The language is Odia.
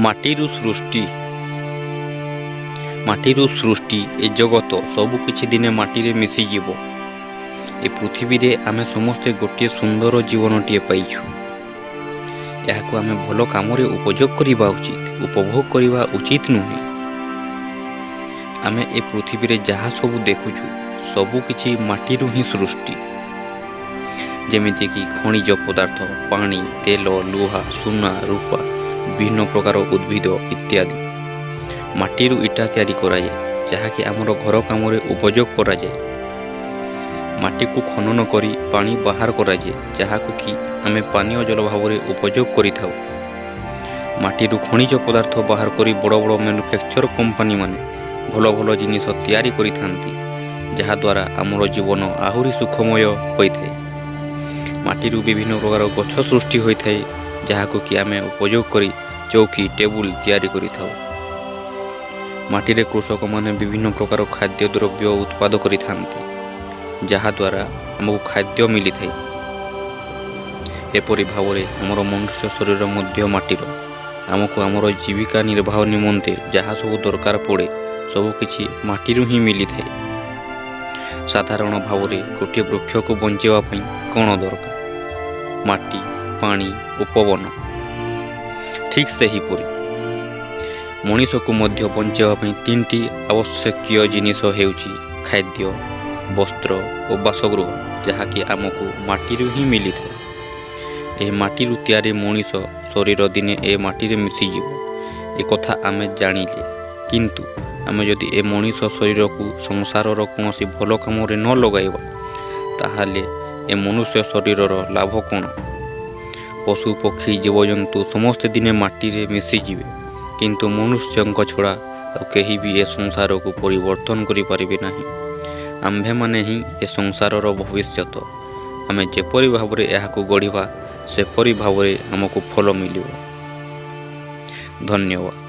ମାଟିରୁ ସୃଷ୍ଟି ମାଟିରୁ ସୃଷ୍ଟି ଏ ଜଗତ ସବୁକିଛି ଦିନେ ମାଟିରେ ମିଶିଯିବ। ଏ ପୃଥିବୀରେ ଆମେ ସମସ୍ତେ ଗୋଟିଏ ସୁନ୍ଦର ଜୀବନଟିଏ ପାଇଛୁ। ଏହାକୁ ଆମେ ଭଲ କାମରେ ଉପଯୋଗ କରିବା ଉଚିତ, ଉପଭୋଗ କରିବା ଉଚିତ ନୁହେଁ। ଆମେ ଏ ପୃଥିବୀରେ ଯାହା ସବୁ ଦେଖୁଛୁ ସବୁକିଛି ମାଟିରୁ ହିଁ ସୃଷ୍ଟି। ଯେମିତିକି ଖଣିଜ ପଦାର୍ଥ, ପାଣି, ତେଲ, ଲୁହା, ସୁନା, ରୂପା, ବିଭିନ୍ନ ପ୍ରକାର ଉଦ୍ଭିଦ ଇତ୍ୟାଦି। ମାଟିରୁ ଇଟା ତିଆରି କରାଯାଏ, ଯାହାକି ଆମର ଘର କାମରେ ଉପଯୋଗ କରାଯାଏ। ମାଟିକୁ ଖନନ କରି ପାଣି ବାହାର କରାଯାଏ, ଯାହାକୁ କି ଆମେ ପାନୀୟ ଜଳ ଭାବରେ ଉପଯୋଗ କରିଥାଉ। ମାଟିରୁ ଖଣିଜ ପଦାର୍ଥ ବାହାର କରି ବଡ଼ ବଡ଼ ମ୍ୟାନୁଫ୍ୟାକ୍ଚର କମ୍ପାନୀମାନେ ଭଲ ଭଲ ଜିନିଷ ତିଆରି କରିଥାନ୍ତି, ଯାହାଦ୍ୱାରା ଆମର ଜୀବନ ଆହୁରି ସୁଖମୟ ହୋଇଥାଏ। ମାଟିରୁ ବିଭିନ୍ନ ପ୍ରକାର ଗଛ ସୃଷ୍ଟି ହୋଇଥାଏ, ଯାହାକୁ କି ଆମେ ଉପଯୋଗ କରି ଚୌକି, ଟେବୁଲ ତିଆରି କରିଥାଉ। ମାଟିରେ କୃଷକମାନେ ବିଭିନ୍ନ ପ୍ରକାର ଖାଦ୍ୟ ଦ୍ରବ୍ୟ ଉତ୍ପାଦ କରିଥାନ୍ତି, ଯାହାଦ୍ୱାରା ଆମକୁ ଖାଦ୍ୟ ମିଳିଥାଏ। ଏପରି ଭାବରେ ଆମର ମନୁଷ୍ୟ ଶରୀର ମଧ୍ୟ ମାଟିର। ଆମକୁ ଆମର ଜୀବିକା ନିର୍ବାହ ନିମନ୍ତେ ଯାହା ସବୁ ଦରକାର ପଡ଼େ ସବୁକିଛି ମାଟିରୁ ହିଁ ମିଳିଥାଏ। ସାଧାରଣ ଭାବରେ ଗୋଟିଏ ବୃକ୍ଷକୁ ବଞ୍ଚାଇବା ପାଇଁ କ'ଣ ଦରକାର? ମାଟି, ପାଣି ଓ ପବନ। ଠିକ୍ ସେହିପରି ମଣିଷକୁ ମଧ୍ୟ ବଞ୍ଚାଇବା ପାଇଁ ତିନିଟି ଆବଶ୍ୟକୀୟ ଜିନିଷ ହେଉଛି ଖାଦ୍ୟ, ବସ୍ତ୍ର ଓ ବାସଗୃହ, ଯାହାକି ଆମକୁ ମାଟିରୁ ହିଁ ମିଳିଥାଏ। ଏହି ମାଟିରୁ ତିଆରି ମଣିଷ ଶରୀର ଦିନେ ଏ ମାଟିରେ ମିଶିଯିବ, ଏକଥା ଆମେ ଜାଣିଲେ। କିନ୍ତୁ ଆମେ ଯଦି ଏ ମଣିଷ ଶରୀରକୁ ସଂସାରର କୌଣସି ଭଲ କାମରେ ନ ଲଗାଇବା, ତାହେଲେ ଏ ମନୁଷ୍ୟ ଶରୀରର ଲାଭ କ'ଣ? ପଶୁ, ପକ୍ଷୀ, ଜୀବଜନ୍ତୁ ସମସ୍ତେ ଦିନେ ମାଟିରେ ମିଶିଯିବେ, କିନ୍ତୁ ମନୁଷ୍ୟଙ୍କ ଛଡ଼ା ଆଉ କେହି ବି ଏ ସଂସାରକୁ ପରିବର୍ତ୍ତନ କରିପାରିବେ ନାହିଁ। ଆମ୍ଭେମାନେ ହିଁ ଏ ସଂସାରର ଭବିଷ୍ୟତ। ଆମେ ଯେପରି ଭାବରେ ଏହାକୁ ଗଢ଼ିବା, ସେପରି ଭାବରେ ଆମକୁ ଫଳ ମିଳିବ। ଧନ୍ୟବାଦ।